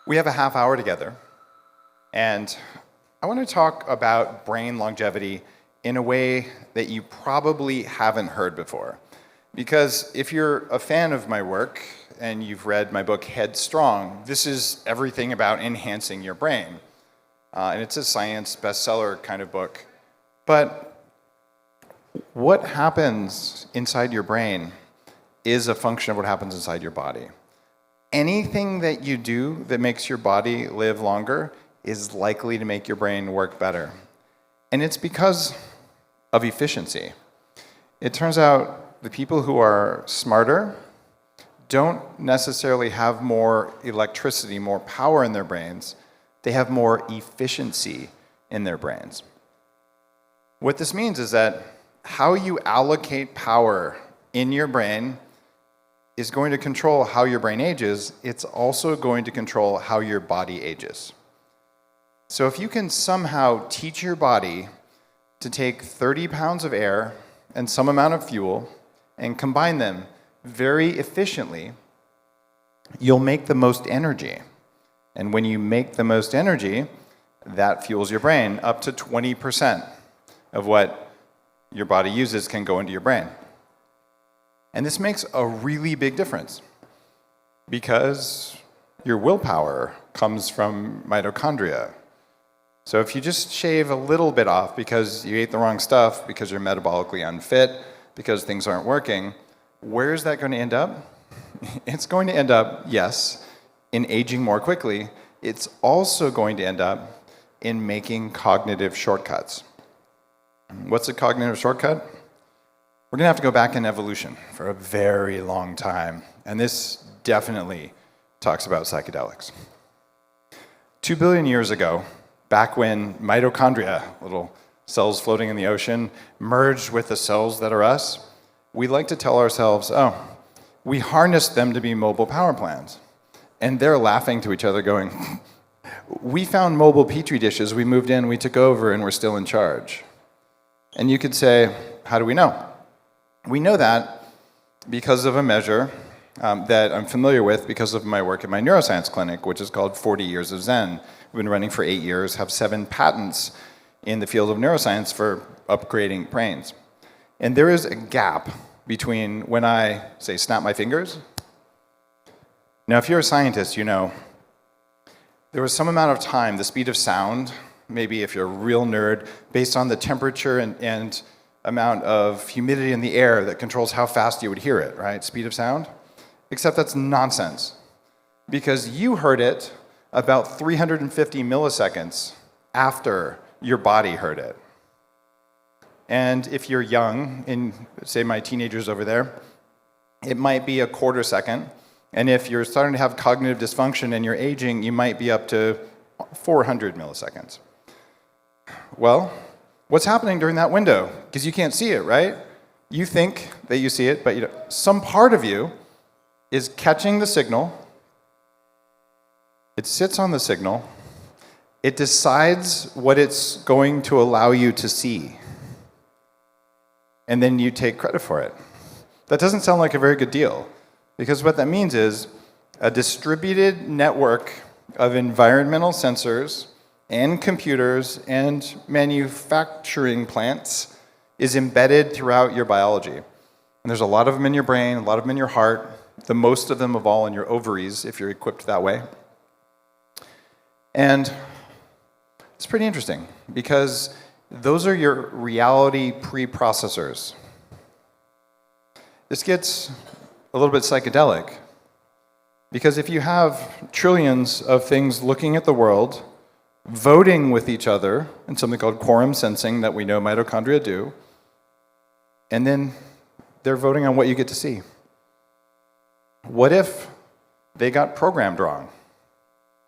We have a half hour together, and I want to talk about brain longevity in a way that you probably haven't heard before. Because if you're a fan of my work and you've read my book Headstrong, this is everything about enhancing your brain. And it's a science bestseller kind of book. But what happens inside your brain is a function of what happens inside your body. Anything that you do that makes your body live longer is likely to make your brain work better. And it's because of efficiency. It turns out the people who are smarter don't necessarily have more electricity, more power in their brains. They have more efficiency in their brains. What this means is that how you allocate power in your brain is going to control how your brain ages. It's also going to control how your body ages. So if you can somehow teach your body to take 30 pounds of air and some amount of fuel and combine them very efficiently, you'll make the most energy. And when you make the most energy, that fuels your brain. Up to 20% of what your body uses can go into your brain. And this makes a really big difference because your willpower comes from mitochondria. So if you just shave a little bit off because you ate the wrong stuff, because you're metabolically unfit, because things aren't working, where is that going to end up? It's going to end up, yes, in aging more quickly. It's also going to end up in making cognitive shortcuts. What's a cognitive shortcut? We're going to have to go back in evolution for a very long time. And this definitely talks about psychedelics. 2 billion years ago, back when mitochondria, little cells floating in the ocean, merged with the cells that are us, we like to tell ourselves, oh, we harnessed them to be mobile power plants. And they're laughing to each other going, we found mobile petri dishes, we moved in, we took over, and we're still in charge. And you could say, how do we know? We know that because of a measure that I'm familiar with because of my work at my neuroscience clinic, which is called 40 Years of Zen. We've been running for 8 years, have 7 patents in the field of neuroscience for upgrading brains. And there is a gap between when I, say, snap my fingers. Now, if you're a scientist, you know there was some amount of time, the speed of sound, maybe if you're a real nerd, based on the temperature and amount of humidity in the air that controls how fast you would hear it, right? Speed of sound. Except that's nonsense. Because you heard it about 350 milliseconds after your body heard it. And if you're young, in say my teenagers over there, it might be a quarter second. And if you're starting to have cognitive dysfunction and you're aging, you might be up to 400 milliseconds. Well, what's happening during that window? Because you can't see it, right? You think that you see it, but you don't. Some part of you is catching the signal. It sits on the signal. It decides what it's going to allow you to see. And then you take credit for it. That doesn't sound like a very good deal, because what that means is a distributed network of environmental sensors and computers and manufacturing plants is embedded throughout your biology. And there's a lot of them in your brain, a lot of them in your heart, the most of them of all in your ovaries, if you're equipped that way. And it's pretty interesting, because those are your reality preprocessors. This gets a little bit psychedelic, because if you have trillions of things looking at the world, voting with each other in something called quorum sensing that we know mitochondria do, and then they're voting on what you get to see. What if they got programmed wrong?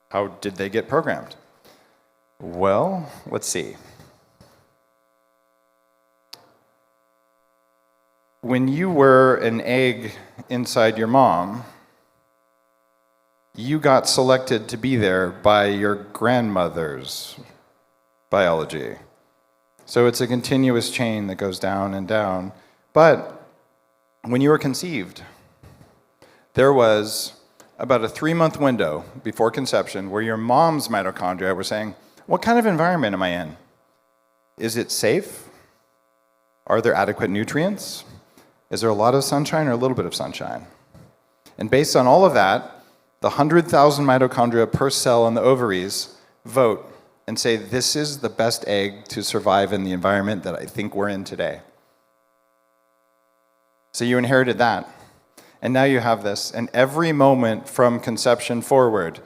How did they get programmed? Well, let's see. When you were an egg inside your mom, you got selected to be there by your grandmother's biology. So it's a continuous chain that goes down and down. But when you were conceived, there was about a 3-month window before conception where your mom's mitochondria were saying, what kind of environment am I in? Is it safe? Are there adequate nutrients? Is there a lot of sunshine or a little bit of sunshine? And based on all of that, the 100,000 mitochondria per cell in the ovaries vote and say, this is the best egg to survive in the environment that I think we're in today. So you inherited that. And now you have this. And every moment from conception forward,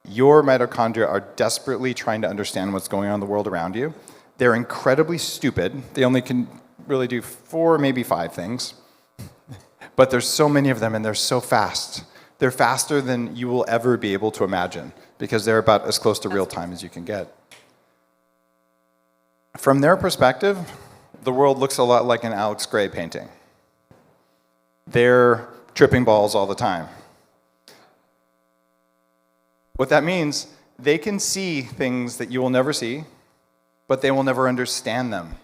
your mitochondria are desperately trying to understand what's going on in the world around you. They're incredibly stupid. They only can really do 4, maybe 5 things. But there's so many of them, and they're so fast. They're faster than you will ever be able to imagine, because they're about as close to real time as you can get. From their perspective, the world looks a lot like an Alex Grey painting. They're tripping balls all the time. What that means, they can see things that you will never see, but they will never understand them.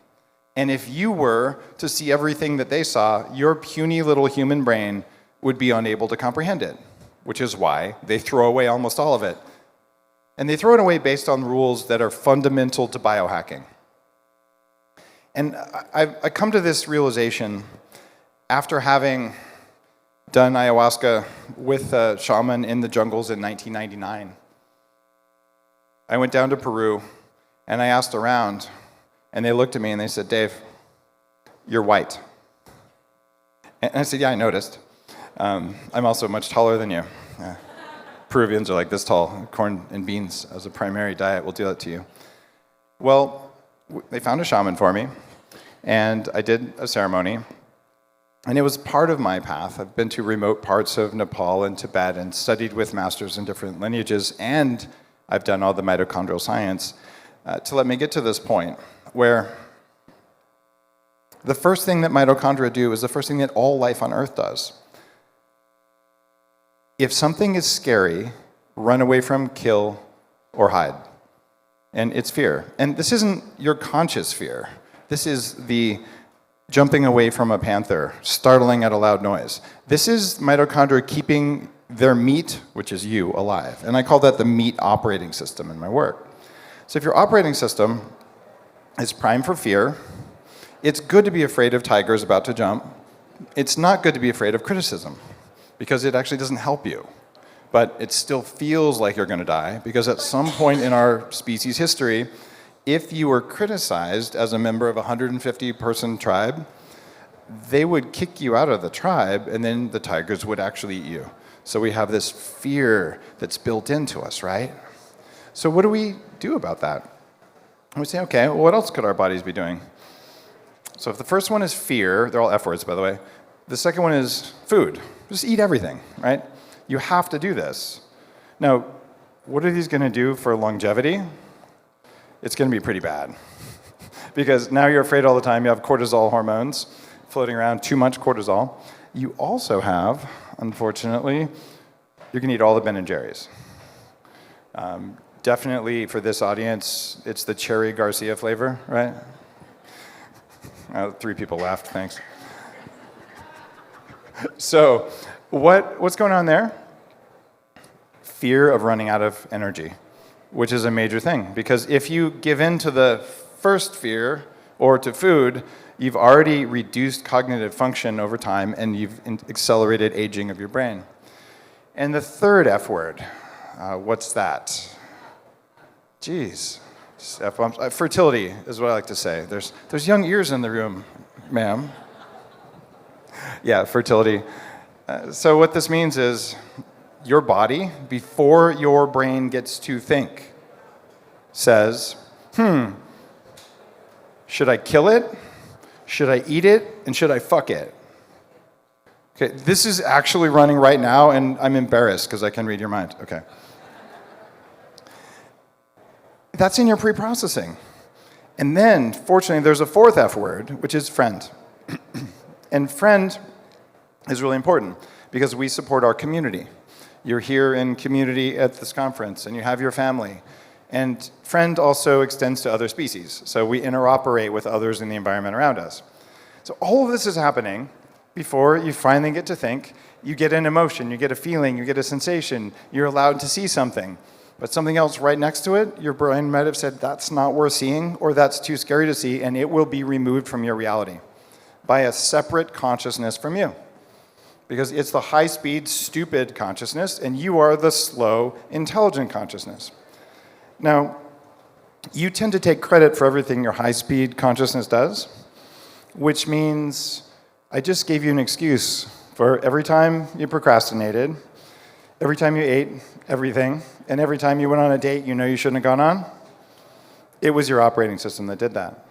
And if you were to see everything that they saw, your puny little human brain would be unable to comprehend it, which is why they throw away almost all of it. And they throw it away based on rules that are fundamental to biohacking. And I come to this realization after having done ayahuasca with a shaman in the jungles in 1999. I went down to Peru, and I asked around, and they looked at me and they said, Dave, you're white. And I said, yeah, I noticed. I'm also much taller than you. Peruvians are like this tall. Corn and beans as a primary diet will do that to you. Well, they found a shaman for me, and I did a ceremony. And it was part of my path. I've been to remote parts of Nepal and Tibet and studied with masters in different lineages, and I've done all the mitochondrial science to let me get to this point where the first thing that mitochondria do is the first thing that all life on Earth does. If something is scary, run away from, kill, or hide. And it's fear. And this isn't your conscious fear. This is the jumping away from a panther, startling at a loud noise. This is mitochondria keeping their meat, which is you, alive. And I call that the meat operating system in my work. So if your operating system is primed for fear, it's good to be afraid of tigers about to jump. It's not good to be afraid of criticism, because it actually doesn't help you. But it still feels like you're going to die, because at some point in our species history, if you were criticized as a member of a 150-person tribe, they would kick you out of the tribe, and then the tigers would actually eat you. So we have this fear that's built into us, right? So what do we do about that? And we say, okay, well, what else could our bodies be doing? So if the first one is fear, they're all F words, by the way. The second one is food. Just eat everything, right? You have to do this. Now, what are these going to do for longevity? It's going to be pretty bad. Because now you're afraid all the time. You have cortisol hormones floating around, too much cortisol. You also have, unfortunately, you're going to eat all the Ben & Jerry's. Definitely for this audience, it's the Cherry Garcia flavor, right? 3 people laughed, thanks. So what's going on there? Fear of running out of energy, which is a major thing. Because if you give in to the first fear, or to food, you've already reduced cognitive function over time, and you've accelerated aging of your brain. And the third F word, what's that? Geez. Fertility is what I like to say. There's young ears in the room, ma'am. Yeah, fertility. So what this means is your body, before your brain gets to think, says, should I kill it? Should I eat it? And should I fuck it? Okay, this is actually running right now, and I'm embarrassed because I can read your mind. Okay. That's in your pre-processing. And then, fortunately, there's a fourth F word, which is friend. And friend is really important because we support our community. You're here in community at this conference, and you have your family. And friend also extends to other species. So we interoperate with others in the environment around us. So all of this is happening before you finally get to think. You get an emotion, you get a feeling, you get a sensation, you're allowed to see something. But something else right next to it, your brain might have said, that's not worth seeing, or that's too scary to see, and it will be removed from your reality by a separate consciousness from you. Because it's the high-speed, stupid consciousness, and you are the slow, intelligent consciousness. Now, you tend to take credit for everything your high-speed consciousness does, which means I just gave you an excuse for every time you procrastinated, every time you ate everything, and every time you went on a date you know you shouldn't have gone on. It was your operating system that did that.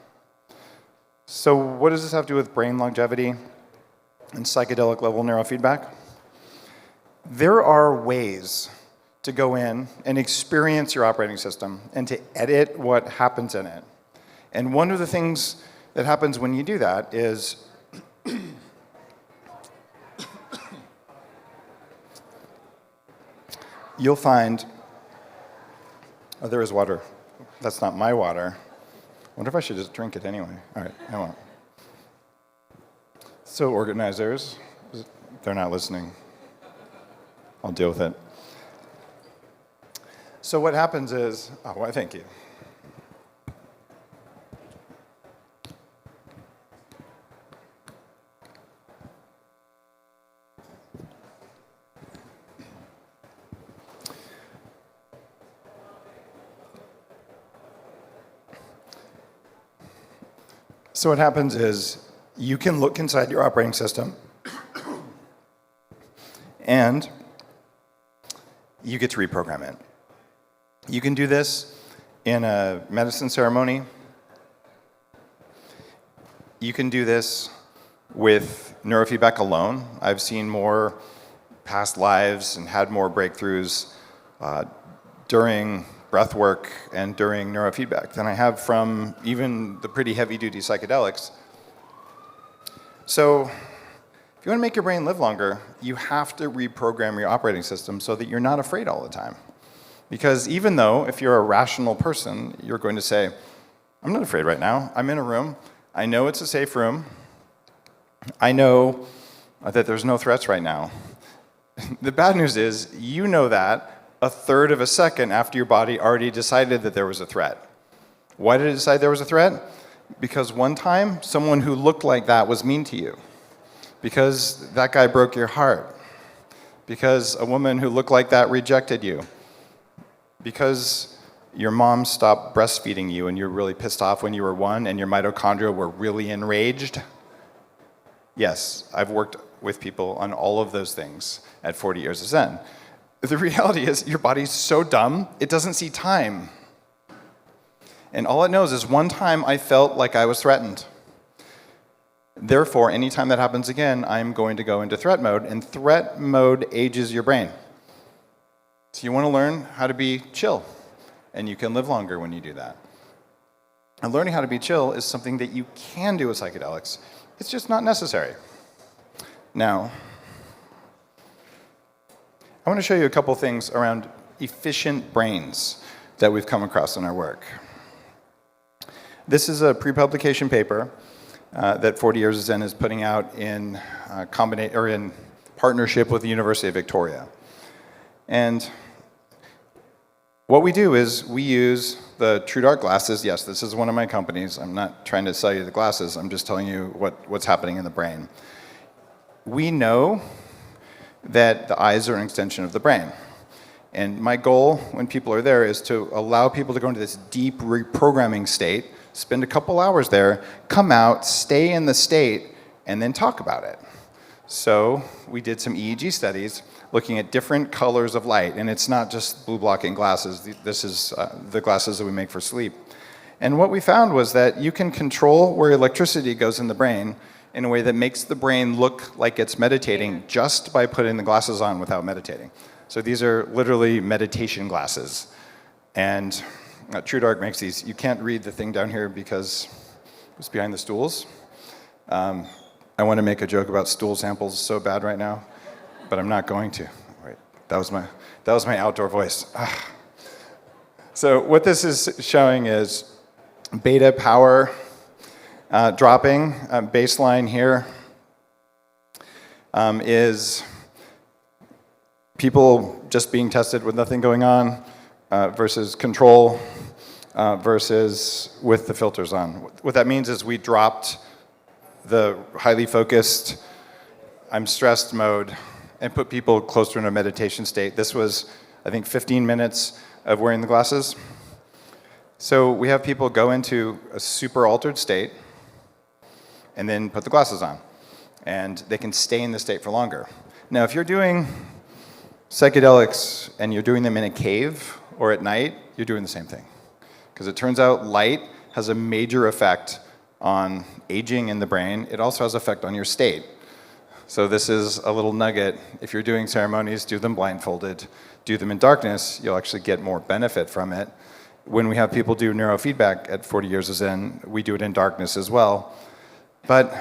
So what does this have to do with brain longevity and psychedelic-level neurofeedback? There are ways to go in and experience your operating system and to edit what happens in it. And one of the things that happens when you do that is you'll find, oh, there is water. That's not my water. I wonder if I should just drink it anyway. All right, I won't. So organizers, they're not listening. I'll deal with it. So what happens is, oh, well, thank you. So what happens is you can look inside your operating system and you get to reprogram it. You can do this in a medicine ceremony. You can do this with neurofeedback alone. I've seen more past lives and had more breakthroughs during breath work and during neurofeedback than I have from even the pretty heavy-duty psychedelics. So if you want to make your brain live longer, you have to reprogram your operating system so that you're not afraid all the time. Because even though, if you're a rational person, you're going to say, I'm not afraid right now. I'm in a room. I know it's a safe room. I know that there's no threats right now. The bad news is, you know that a third of a second after your body already decided that there was a threat. Why did it decide there was a threat? Because one time, someone who looked like that was mean to you. Because that guy broke your heart. Because a woman who looked like that rejected you. Because your mom stopped breastfeeding you and you're really pissed off when you were 1 and your mitochondria were really enraged. Yes, I've worked with people on all of those things at 40 Years of Zen. The reality is your body's so dumb, it doesn't see time. And all it knows is one time I felt like I was threatened. Therefore, anytime that happens again, I'm going to go into threat mode, and threat mode ages your brain. So you want to learn how to be chill, and you can live longer when you do that. And learning how to be chill is something that you can do with psychedelics. It's just not necessary. Now, I want to show you a couple things around efficient brains that we've come across in our work. This is a pre-publication paper that 40 Years of Zen is putting out in in partnership with the University of Victoria. And what we do is we use the True Dark glasses. Yes, this is one of my companies. I'm not trying to sell you the glasses. I'm just telling you what's happening in the brain. We know that the eyes are an extension of the brain. And my goal when people are there is to allow people to go into this deep reprogramming state, spend a couple hours there, come out, stay in the state, and then talk about it. So we did some EEG studies looking at different colors of light, and it's not just blue blocking glasses. This is the glasses that we make for sleep. And what we found was that you can control where electricity goes in the brain in a way that makes the brain look like it's meditating just by putting the glasses on without meditating. So these are literally meditation glasses. And True Dark makes these. You can't read the thing down here because it's behind the stools. I want to make a joke about stool samples so bad right now, but I'm not going to. Wait, that was my outdoor voice. So what this is showing is beta power Dropping, baseline here is people just being tested with nothing going on versus control versus with the filters on. What that means is we dropped the highly focused, I'm stressed mode and put people closer in a meditation state. This was, I think, 15 minutes of wearing the glasses. So we have people go into a super altered state and then put the glasses on. And they can stay in the state for longer. Now, if you're doing psychedelics and you're doing them in a cave or at night, you're doing the same thing. Because it turns out light has a major effect on aging in the brain. It also has effect on your state. So this is a little nugget. If you're doing ceremonies, do them blindfolded. Do them in darkness, you'll actually get more benefit from it. When we have people do neurofeedback at 40 Years of Zen, we do it in darkness as well. But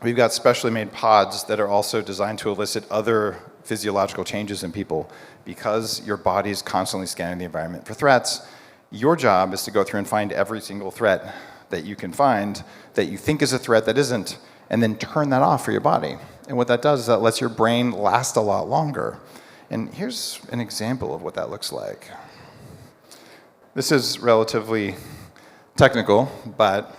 we've got specially made pods that are also designed to elicit other physiological changes in people. Because your body is constantly scanning the environment for threats, your job is to go through and find every single threat that you can find that you think is a threat that isn't, and then turn that off for your body. And what that does is that lets your brain last a lot longer. And here's an example of what that looks like. This is relatively technical, but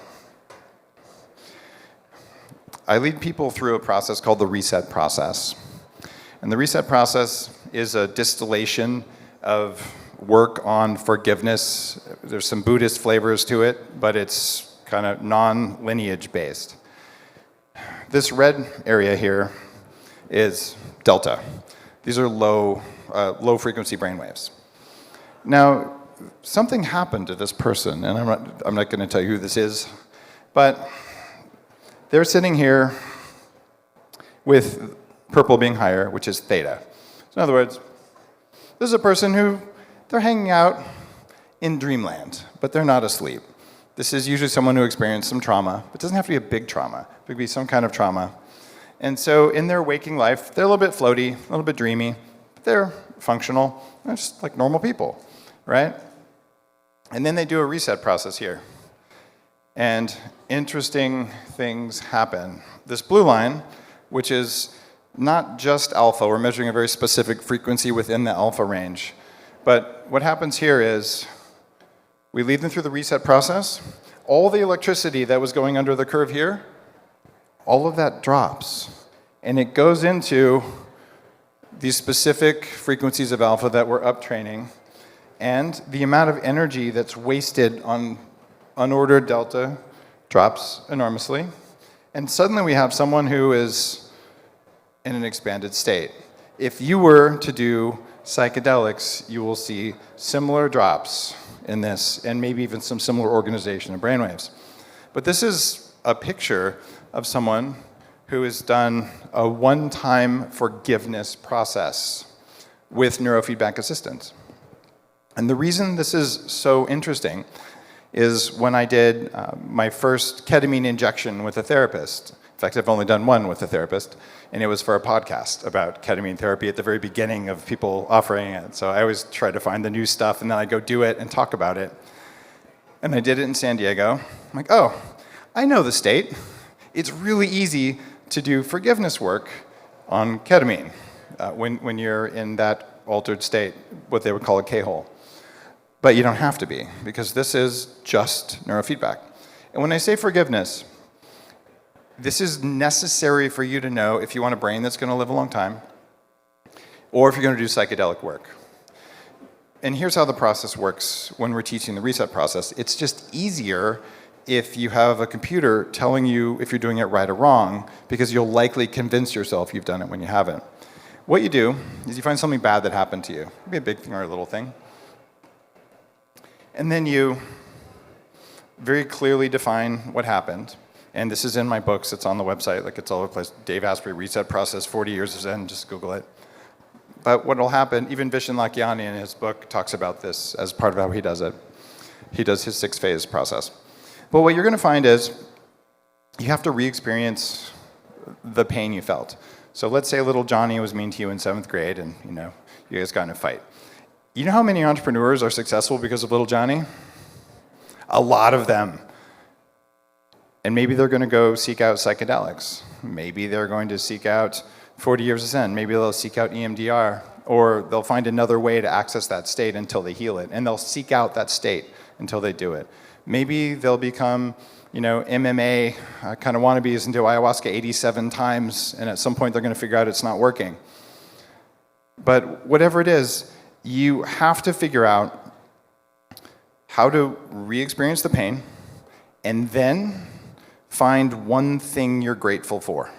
I lead people through a process called the reset process. And the reset process is a distillation of work on forgiveness. There's some Buddhist flavors to it, but it's kind of non-lineage based. This red area here is delta. These are low frequency brainwaves. Now, something happened to this person, and I'm not going to tell you who this is, but they're sitting here with purple being higher, which is theta. So in other words, this is a person who they're hanging out in dreamland, but they're not asleep. This is usually someone who experienced some trauma. It doesn't have to be a big trauma. It could be some kind of trauma. And so in their waking life, they're a little bit floaty, a little bit dreamy, but they're functional. They're just like normal people, right? And then they do a reset process here. And interesting things happen. This blue line, which is not just alpha, we're measuring a very specific frequency within the alpha range. But what happens here is we lead them through the reset process. All the electricity that was going under the curve here, all of that drops. And it goes into these specific frequencies of alpha that we're up training. And the amount of energy that's wasted on unordered delta drops enormously. And suddenly we have someone who is in an expanded state. If you were to do psychedelics, you will see similar drops in this, and maybe even some similar organization of brainwaves. But this is a picture of someone who has done a one-time forgiveness process with neurofeedback assistance. And the reason this is so interesting is when I did my first ketamine injection with a therapist. In fact, I've only done one with a therapist, and it was for a podcast about ketamine therapy at the very beginning of people offering it. So I always try to find the new stuff, and then I go do it and talk about it. And I did it in San Diego. I'm like, oh, I know the state. It's really easy to do forgiveness work on ketamine when you're in that altered state, what they would call a K-hole. But you don't have to be, because this is just neurofeedback. And when I say forgiveness, this is necessary for you to know if you want a brain that's going to live a long time, or if you're going to do psychedelic work. And here's how the process works when we're teaching the reset process. It's just easier if you have a computer telling you if you're doing it right or wrong, because you'll likely convince yourself you've done it when you haven't. What you do is you find something bad that happened to you. It could be a big thing or a little thing. And then you very clearly define what happened. And this is in my books. It's on the website. Like, it's all over the place. Dave Asprey, Reset Process, 40 Years of Zen. Just Google it. But what will happen, even Vishen Lakhiani in his book talks about this as part of how he does it. He does his 6-phase process. But what you're going to find is you have to re-experience the pain you felt. So let's say little Johnny was mean to you in 7th grade, and you guys got in a fight. You know how many entrepreneurs are successful because of little Johnny? A lot of them. And maybe they're going to go seek out psychedelics. Maybe they're going to seek out 40 Years of Zen. Maybe they'll seek out EMDR, or they'll find another way to access that state until they heal it, and they'll seek out that state until they do it. Maybe they'll become, MMA kind of wannabes and do ayahuasca 87 times, and at some point they're going to figure out it's not working. But whatever it is, you have to figure out how to re-experience the pain, and then find one thing you're grateful for.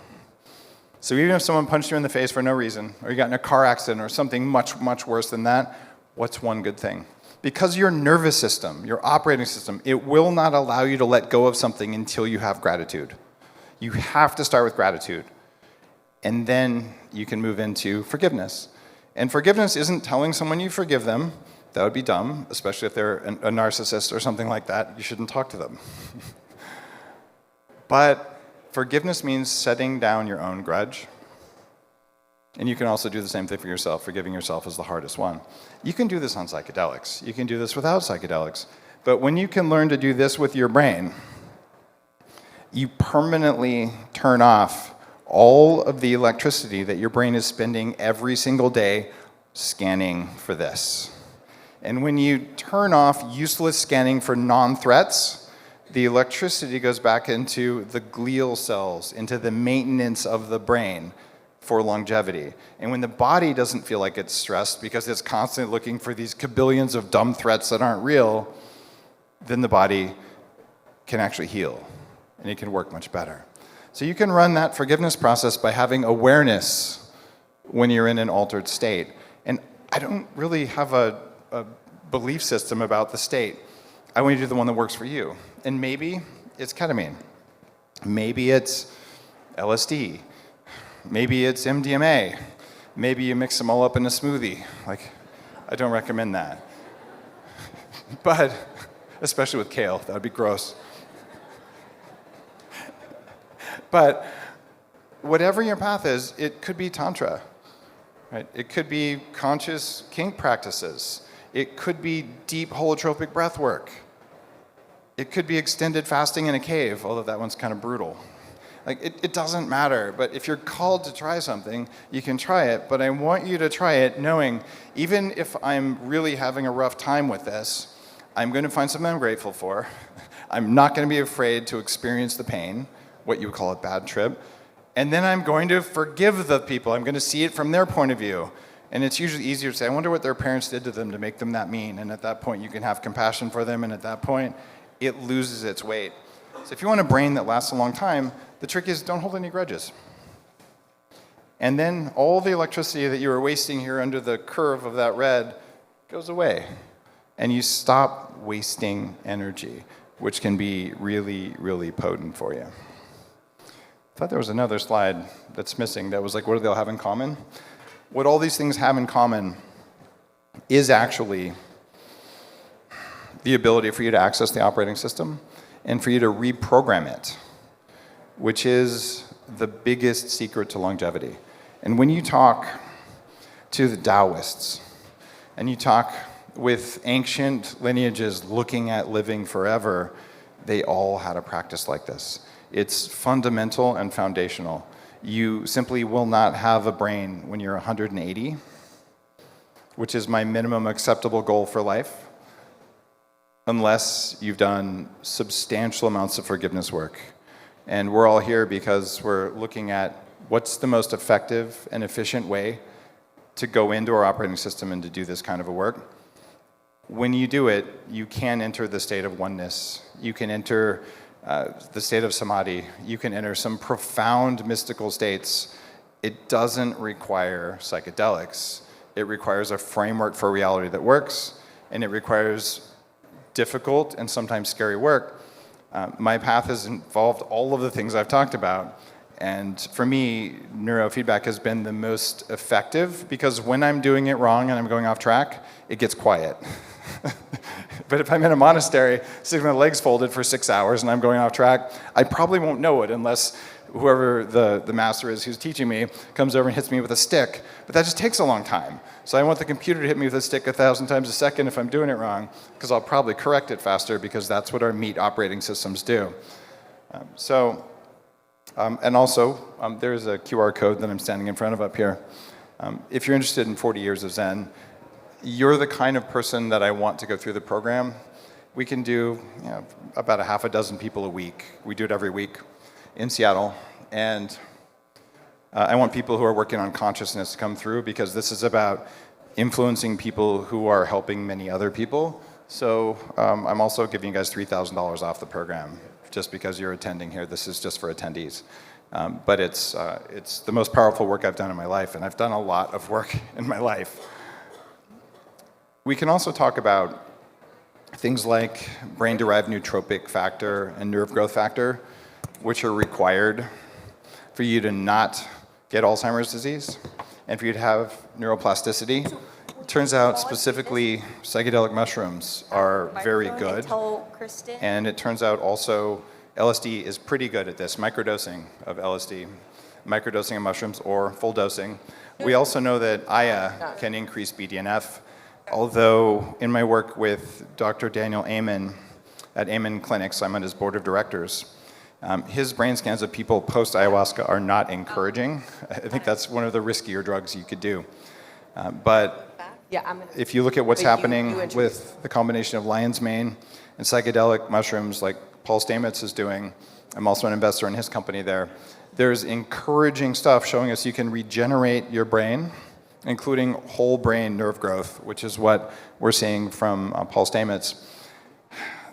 So even if someone punched you in the face for no reason, or you got in a car accident, or something much, much worse than that, what's one good thing? Because your nervous system, your operating system, it will not allow you to let go of something until you have gratitude. You have to start with gratitude. And then you can move into forgiveness. And forgiveness isn't telling someone you forgive them. That would be dumb, especially if they're a narcissist or something like that. You shouldn't talk to them. But forgiveness means setting down your own grudge. And you can also do the same thing for yourself. Forgiving yourself is the hardest one. You can do this on psychedelics. You can do this without psychedelics. But when you can learn to do this with your brain, you permanently turn off all of the electricity that your brain is spending every single day scanning for this. And when you turn off useless scanning for non-threats, the electricity goes back into the glial cells, into the maintenance of the brain for longevity. And when the body doesn't feel like it's stressed because it's constantly looking for these kabillions of dumb threats that aren't real, then the body can actually heal, and it can work much better. So you can run that forgiveness process by having awareness when you're in an altered state. And I don't really have a belief system about the state. I want you to do the one that works for you. And maybe it's ketamine. Maybe it's LSD. Maybe it's MDMA. Maybe you mix them all up in a smoothie. I don't recommend that. But, especially with kale, that would be gross. But whatever your path is, it could be Tantra, right? It could be conscious kink practices. It could be deep holotropic breath work. It could be extended fasting in a cave, although that one's kind of brutal. It doesn't matter, but if you're called to try something, you can try it, but I want you to try it knowing, even if I'm really having a rough time with this, I'm going to find something I'm grateful for. I'm not going to be afraid to experience the pain, what you would call a bad trip, and then I'm going to forgive the people. I'm going to see it from their point of view. And it's usually easier to say, I wonder what their parents did to them to make them that mean, and at that point you can have compassion for them, and at that point it loses its weight. So if you want a brain that lasts a long time, the trick is don't hold any grudges. And then all the electricity that you were wasting here under the curve of that red goes away. And you stop wasting energy, which can be really, really potent for you. I thought there was another slide that's missing that was like, what do they all have in common? What all these things have in common is actually the ability for you to access the operating system and for you to reprogram it, which is the biggest secret to longevity. And when you talk to the Taoists, and you talk with ancient lineages looking at living forever, they all had a practice like this. It's fundamental and foundational. You simply will not have a brain when you're 180, which is my minimum acceptable goal for life, unless you've done substantial amounts of forgiveness work. And we're all here because we're looking at what's the most effective and efficient way to go into our operating system and to do this kind of a work. When you do it, you can enter the state of oneness. You can enter the state of samadhi. You can enter some profound mystical states. It doesn't require psychedelics. It requires a framework for reality that works, and it requires difficult and sometimes scary work. My path has involved all of the things I've talked about. And for me, neurofeedback has been the most effective because when I'm doing it wrong and I'm going off track, it gets quiet. But if I'm in a monastery, sitting with my legs folded for 6 hours and I'm going off track, I probably won't know it unless whoever the master is who's teaching me comes over and hits me with a stick. But that just takes a long time. So I want the computer to hit me with a stick 1,000 times a second if I'm doing it wrong, because I'll probably correct it faster because that's what our meat operating systems do. And also, there's a QR code that I'm standing in front of up here. If you're interested in 40 Years of Zen, you're the kind of person that I want to go through the program. We can do about a half a dozen people a week. We do it every week in Seattle. And I want people who are working on consciousness to come through, because this is about influencing people who are helping many other people. So I'm also giving you guys $3,000 off the program just because you're attending here. This is just for attendees. But it's the most powerful work I've done in my life, and I've done a lot of work in my life. We can also talk about things like brain-derived nootropic factor and nerve growth factor, which are required for you to not get Alzheimer's disease and for you to have neuroplasticity. It turns out specifically psychedelic mushrooms are very good. And it turns out also LSD is pretty good at this, microdosing of LSD, microdosing of mushrooms or full dosing. We also know that Aya can increase BDNF, although in my work with Dr. Daniel Amen at Amen Clinics, I'm on his board of directors, his brain scans of people post-ayahuasca are not encouraging. I think that's one of the riskier drugs you could do. But if you look at what's happening with the combination of lion's mane and psychedelic mushrooms like Paul Stamets is doing, I'm also an investor in his company there, there's encouraging stuff showing us you can regenerate your brain, including whole brain nerve growth, which is what we're seeing from Paul Stamets.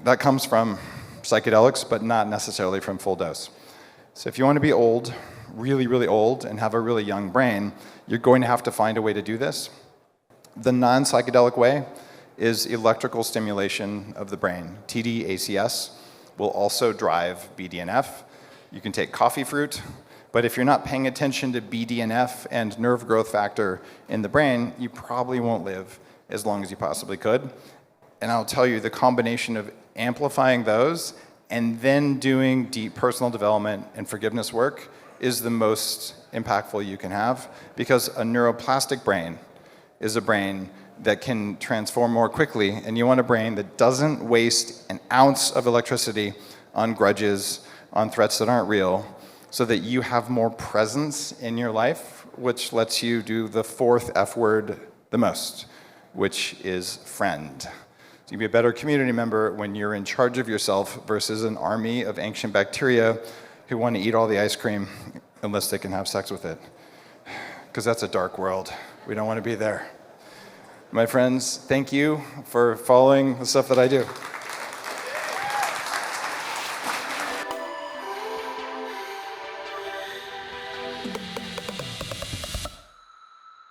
That comes from psychedelics, but not necessarily from full dose. So if you want to be old, really, really old, and have a really young brain, you're going to have to find a way to do this. The non-psychedelic way is electrical stimulation of the brain. TDACS will also drive BDNF. You can take coffee fruit, but if you're not paying attention to BDNF and nerve growth factor in the brain, you probably won't live as long as you possibly could. And I'll tell you, the combination of amplifying those and then doing deep personal development and forgiveness work is the most impactful you can have, because a neuroplastic brain is a brain that can transform more quickly, and you want a brain that doesn't waste an ounce of electricity on grudges, on threats that aren't real, so that you have more presence in your life, which lets you do the fourth F word the most, which is friend. So you can be a better community member when you're in charge of yourself versus an army of ancient bacteria who want to eat all the ice cream unless they can have sex with it. Because that's a dark world. We don't want to be there. My friends, thank you for following the stuff that I do.